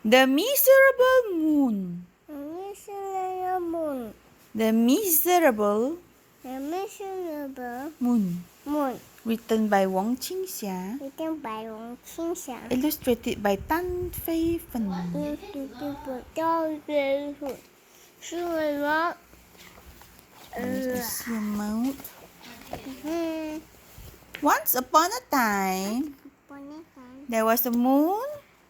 The miserable moon. The miserable moon. The miserable The miserable moon. moon. Written by Wang Qingxia. Written by Wang Qingxia. Illustrated by Tan Fei Fen. Once upon a time, there was a moon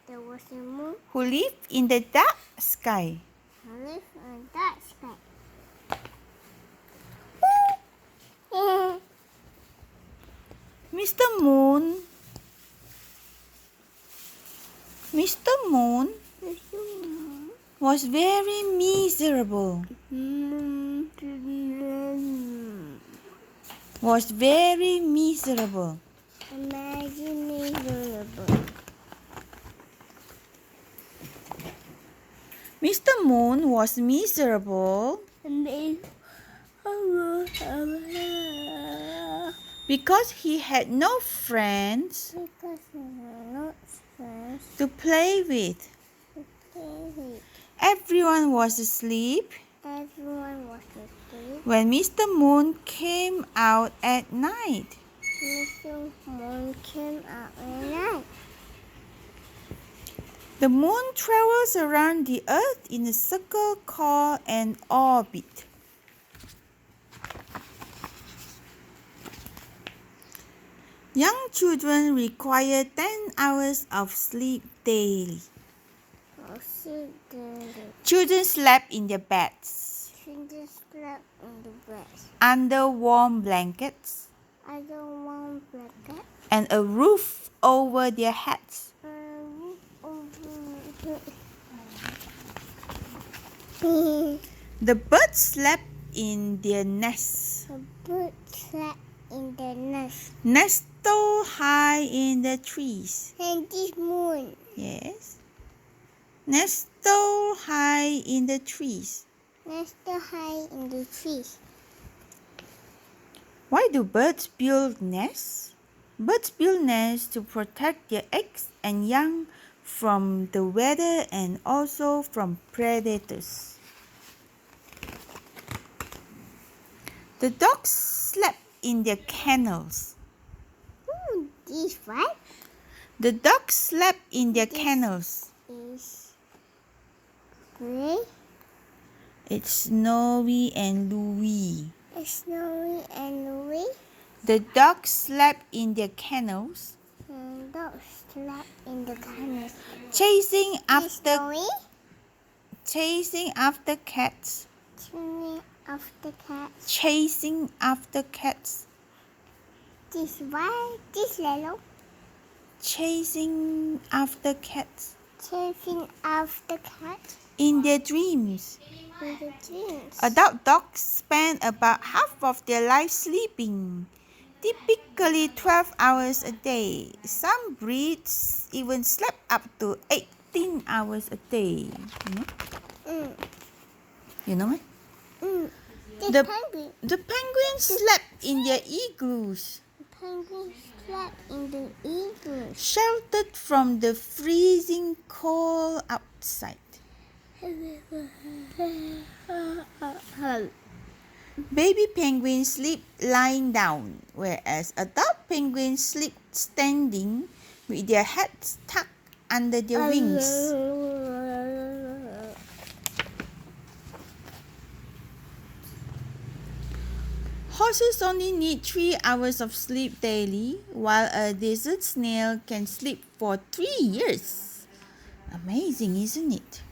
There was a moon who lived in the dark sky. who lived in that sky. Mr. Moon was very miserable. Was very miserable. Imagine miserable. Mr. Moon was miserable because he had no friends Because we are not friends. to play with. Okay. Everyone was asleep Everyone was asleep. when Mr. Moon came out at night. Mr. Moon came out at night. The moon travels around the earth in a circle called an orbit. Young children require 10 hours of sleep daily. Children slept in their beds, Children slept in the bed. under warm blankets, I don't want blanket. and a roof over their heads. The birds slept in their nests, The bird slept in the nest. nestled high in the trees. And this moon. Yes. Nestled high in the trees. Nestled high in the trees. Why do birds build nests? Birds build nests to protect their eggs and young from the weather and also from predators. The dogs slept in their kennels. This what? The dogs slept in their This- kennels. Is gray. It's Snowy and Louie. Snowy and Louie. The dogs slept in their kennels, And dogs slept in the kennels. chasing Snowy. cats. Snowy after cat. Chasing after cats. This white. This yellow. Chasing after cats. Chasing after cat. In their dreams. In the dreams. Adult dogs spend about half of their life sleeping, typically 12 hours a day. Some breeds even sleep up to 18 hours a day. You know? You know what? The penguin. The penguins slept in their igloos, Penguins slept in the igloo. sheltered from the freezing cold outside. Baby penguins sleep lying down, whereas adult penguins sleep standing with their heads tucked under their wings. Horses only need 3 hours of sleep daily, while a desert snail can sleep for 3 years. Amazing, isn't it?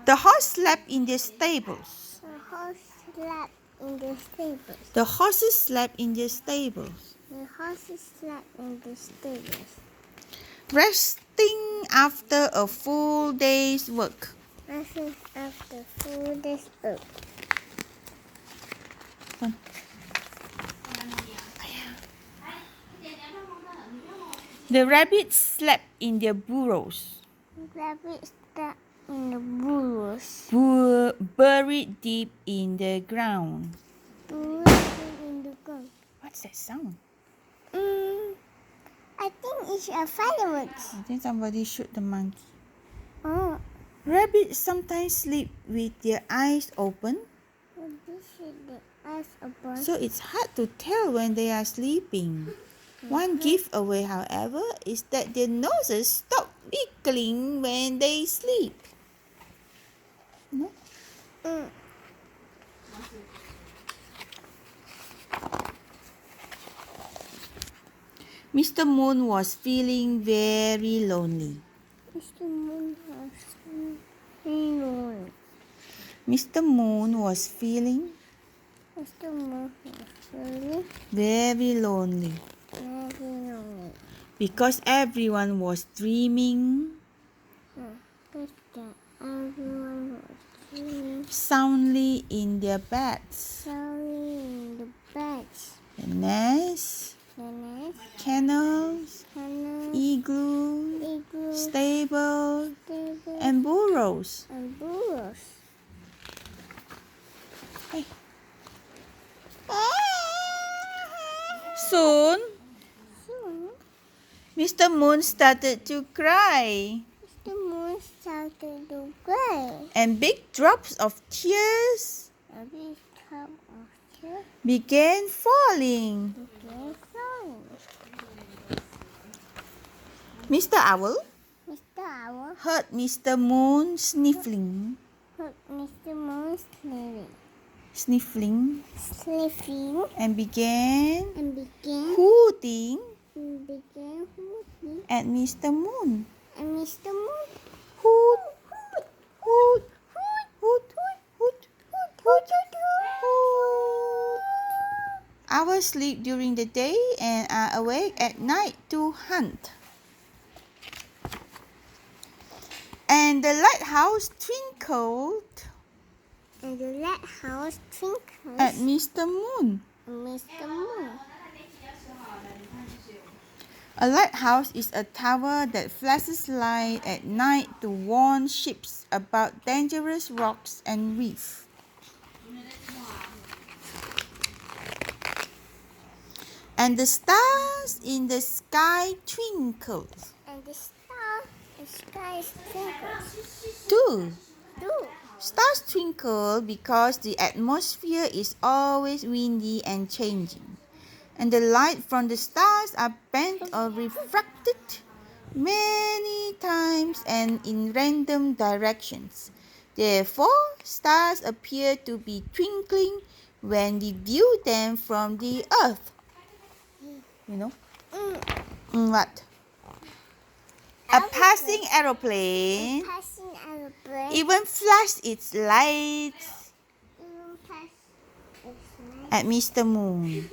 The horse slept in their stables. The horse slept in the stables. The horses slept in their stables, The horses slept in the stables. resting after a full day's work. Resting after 4 days up. The rabbits slept in their burrows, Rabbits slept in the burrows. buried deep in the ground. Burrows in the ground. What's that sound? I think it's a fireworks. I think somebody shoot the monkey. Oh, Rabbits sometimes sleep with their eyes open, this is the eyes open. so it's hard to tell when they are sleeping. One giveaway, however, is that their noses stop wiggling when they sleep. No? Mm. Mr. Moon was feeling very lonely. Mr. Moon has lonely. Mr. Moon was feeling Mr. Moon has really very lonely very lonely. because everyone was dreaming Mr. Everyone was sleeping soundly in their beds. soundly in the beds. The nests, The nest, kennels, tunnel, igloo, igloo, stable, stable, and burrows. and burrows. Hey. Soon, Soon, Mr. Moon started to cry, Mr. Moon started to cry. and big drops of tears A big cup of tea began falling. began flowing. Mr. Owl Mr. Owl heard Mr. Moon sniffling, heard Mr. Moon sniffling, sniffing and began and began hooting hooting at Mr. Moon. and Mr. Moon Hoot, hoot, hoot, hoot, hoot, hoot. Owls sleep during the day and are awake at night to hunt. And the lighthouse twinkled and the lighthouse twinkles at Mr. Moon. and Mr. Moon. A lighthouse is a tower that flashes light at night to warn ships about dangerous rocks and reefs. And the stars in the sky twinkle And the sky twinkles too. too. Stars twinkle because the atmosphere is always windy and changing, and the light from the stars are bent or refracted many times and in random directions. Therefore, stars appear to be twinkling when we view them from the earth. You know? What? A passing aeroplane Passing aeroplane even flashed its lights even pass its at Mr. Moon.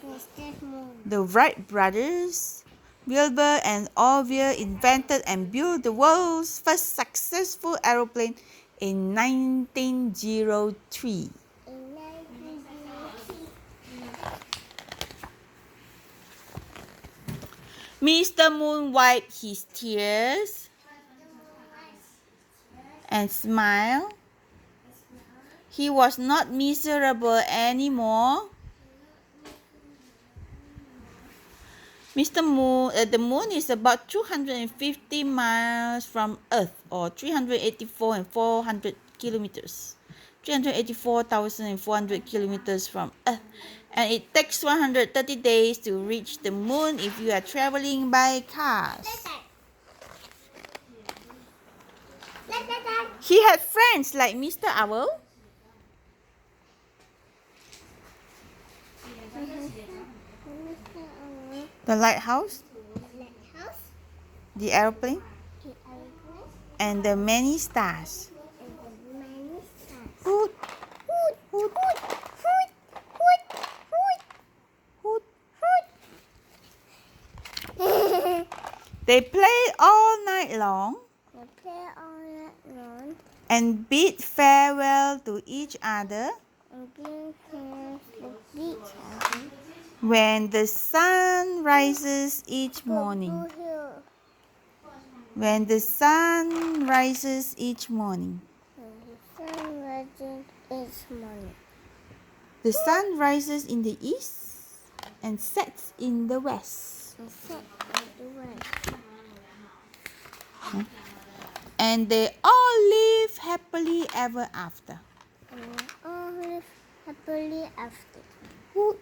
Mr. Moon. The Wright brothers, Wilbur and Orville, invented and built the world's first successful aeroplane in 1903. In 1903, Mr. Moon wiped his tears and smiled. He was not miserable anymore. The moon is about 250 miles from Earth, or 384,400 kilometers. 384,400 kilometers from Earth. And it takes 130 days to reach the moon if you are traveling by cars. He had friends like Mr. Owl, the lighthouse, the aeroplane, and the many stars. Hoot, hoot, hoot, hoot, hoot, hoot, hoot. They played all night long and bid farewell to each other when the sun rises each morning. When the sun rises each morning. The sun rises in the east and sets in the west. And they all live happily ever after. And all live happily after. Who